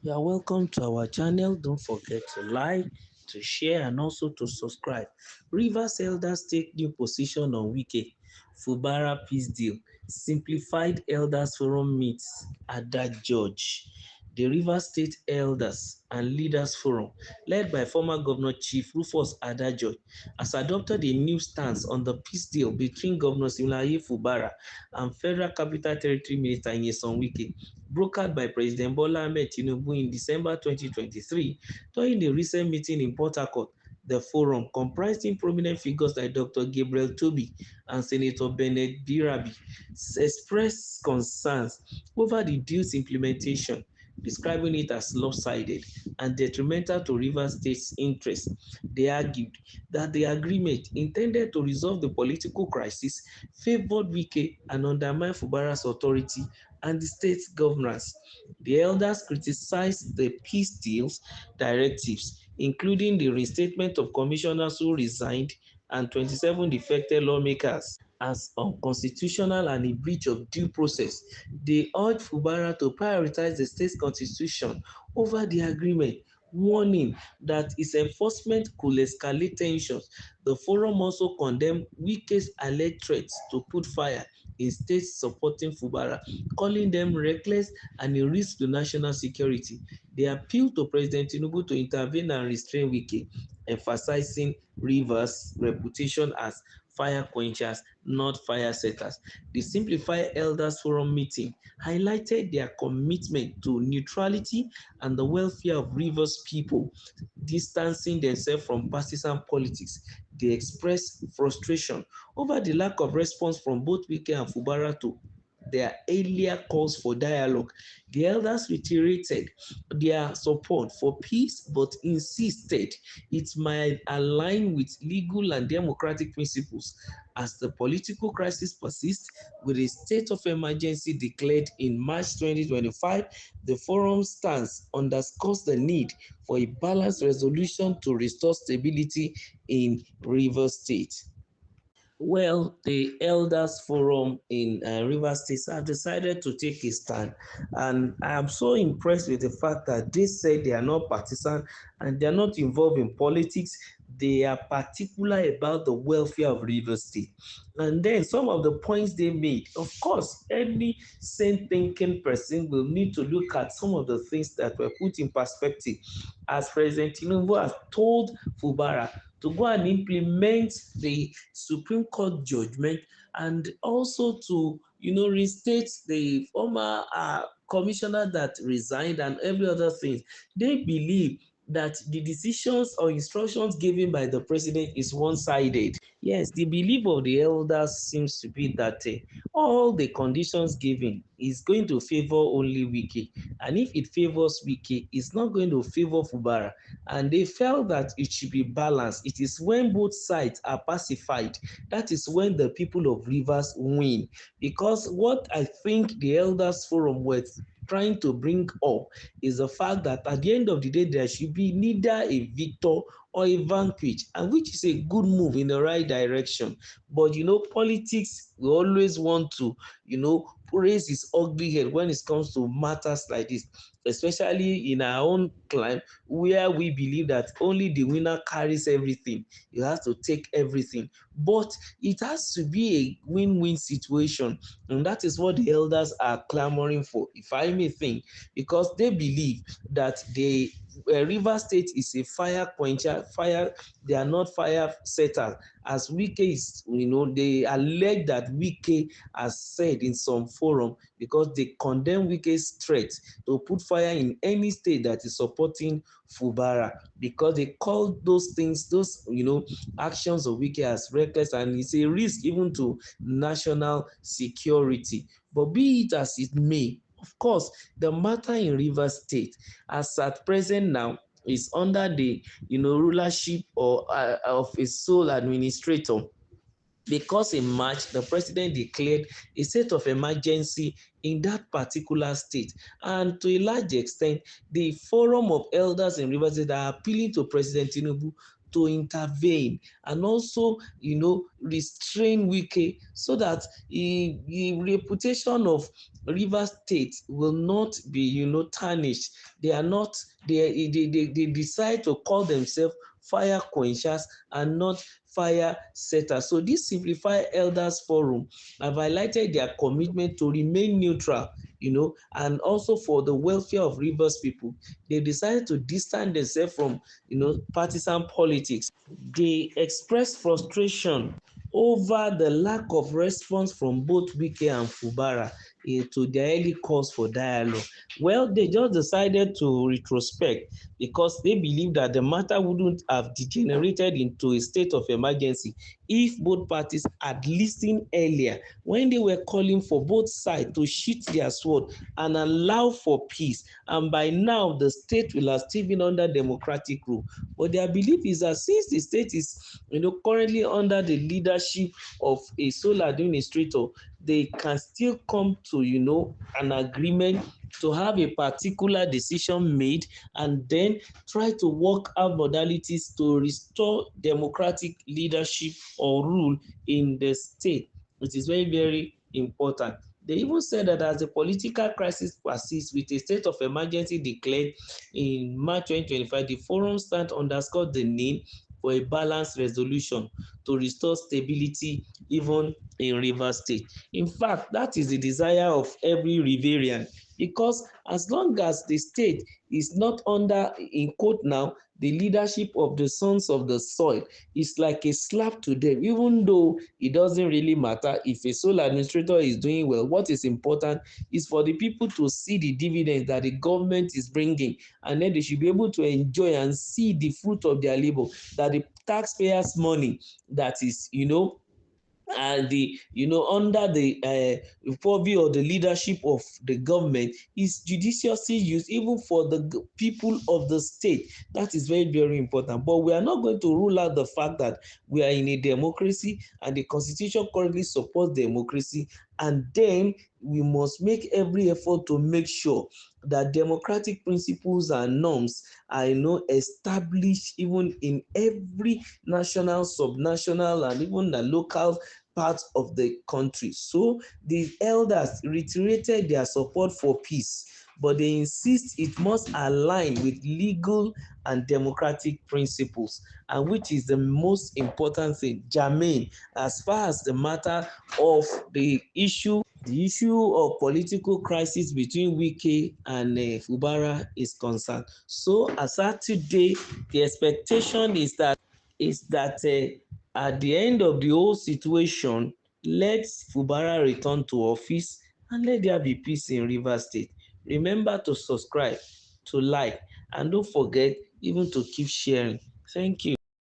You are welcome to our channel. Don't forget to like, to share, and also to subscribe. Rivers elders take new position on Wike-Fubara peace deal. Simplified elders forum meets Ada George. The Rivers State Elders and Leaders Forum, led by former Governor Chief Rufus Ada George, has adopted a new stance on the peace deal between Governor Wike-Fubara and Federal Capital Territory Minister Nyesom Wike, brokered by President Bola Ahmed Tinubu in December 2023 during a recent meeting in Port Harcourt. The forum, comprising prominent figures like Dr. Gabriel Toby and Senator Bernard Birabi, expressed concerns over the deal's implementation, describing it as lopsided and detrimental to Rivers State's interests. They argued that the agreement, intended to resolve the political crisis, favored Wike and undermined Fubara's authority and the state's governance. The elders criticized the peace deal's directives, including the reinstatement of commissioners who resigned and 27 defected lawmakers, as unconstitutional and a breach of due process. They urged Fubara to prioritize the state's constitution over the agreement, warning that its enforcement could escalate tensions. The forum also condemned Wike's alleged threats to put fire in states supporting Fubara, calling them reckless and a risk to national security. They appealed to President Tinubu to intervene and restrain Wike, emphasizing Rivers' reputation as fire quenchers, not fire setters. The Simplified Elders Forum meeting highlighted their commitment to neutrality and the welfare of Rivers people, distancing themselves from partisan politics. They expressed frustration over the lack of response from both Wike and Fubara to their earlier calls for dialogue. The elders reiterated their support for peace but insisted it might align with legal and democratic principles. As the political crisis persists, with a state of emergency declared in March 2025, the forum's stance underscores the need for a balanced resolution to restore stability in Rivers State. Well, the Elders Forum in Rivers State have decided to take a stand, and I am so impressed with the fact that they say they are not partisan and they are not involved in politics. They are particular about the welfare of Rivers State. And then some of the points they made, of course, any sane thinking person will need to look at some of the things that were put in perspective, as President Tinubu has told Fubara to go and implement the Supreme Court judgment, and also to reinstate the former commissioner that resigned and every other thing. They believe that the decisions or instructions given by the president is one-sided. Yes, the belief of the elders seems to be that all the conditions given is going to favor only Wike, and if it favors Wike, it's not going to favor Fubara. And they felt that it should be balanced. It is when both sides are pacified, that is when the people of Rivers win. Because what I think the Elders Forum were trying to bring up is the fact that at the end of the day, there should be neither a victor or a vanquish, and which is a good move in the right direction. But politics, we always want to raise its ugly head when it comes to matters like this, especially in our own climate where we believe that only the winner carries everything. You have to take everything, but it has to be a win-win situation, and that is what the elders are clamoring for, if I may think, because they believe that the River State is a fire quencher. They are not fire setters. As Wike is, they allege that Wike has said in some forum, because they condemn Wike's threat to put fire in any state that is supporting Fubara, because they call those things, those actions of Wike as reckless, and it's a risk even to national security. But be it as it may, of course, the matter in Rivers State, as at present now, is under the rulership of a sole administrator, because in March, the president declared a state of emergency in that particular state. And to a large extent, the Forum of Elders in Rivers State are appealing to President Tinubu to intervene and also, restrain Wike so that the reputation of Rivers State will not be, tarnished. They are not, they decide to call themselves fire quenchers and not fire setters. So this Simplified Elders Forum have highlighted their commitment to remain neutral, and also for the welfare of Rivers people. They decided to distance themselves from, partisan politics. They expressed frustration over the lack of response from both Wike and Fubara to their early calls for dialogue. Well, they just decided to retrospect because they believe that the matter wouldn't have degenerated into a state of emergency if both parties had listened earlier when they were calling for both sides to sheath their sword and allow for peace. And by now, the state will have still been under democratic rule. But their belief is that since the state is, currently under the leadership of a sole administrator, they can still come to, an agreement to have a particular decision made and then try to work out modalities to restore democratic leadership or rule in the state. It is very, very important. They even said that as the political crisis persists with a state of emergency declared in March 2025, the forum stand underscored the need for a balanced resolution to restore stability even in Rivers State. In fact, that is the desire of every Riverian, because as long as the state is not under, in quote now, the leadership of the sons of the soil, it's like a slap to them, even though it doesn't really matter if a sole administrator is doing well. What is important is for the people to see the dividends that the government is bringing, and then they should be able to enjoy and see the fruit of their labor, that the taxpayers' money that is, and the, under the purview or the leadership of the government is judiciously used even for the people of the state. That is very, very important. But we are not going to rule out the fact that we are in a democracy and the constitution currently supports democracy, and then we must make every effort to make sure that democratic principles and norms are, established even in every national, subnational, and even the local parts of the country. So the elders reiterated their support for peace, but they insist it must align with legal and democratic principles, and which is the most important thing, germane, as far as the matter of the issue of political crisis between Wike and Fubara is concerned. So as at today, the expectation is that at the end of the whole situation, let Fubara return to office and let there be peace in Rivers State. Remember to subscribe, to like, and don't forget even to keep sharing. Thank you.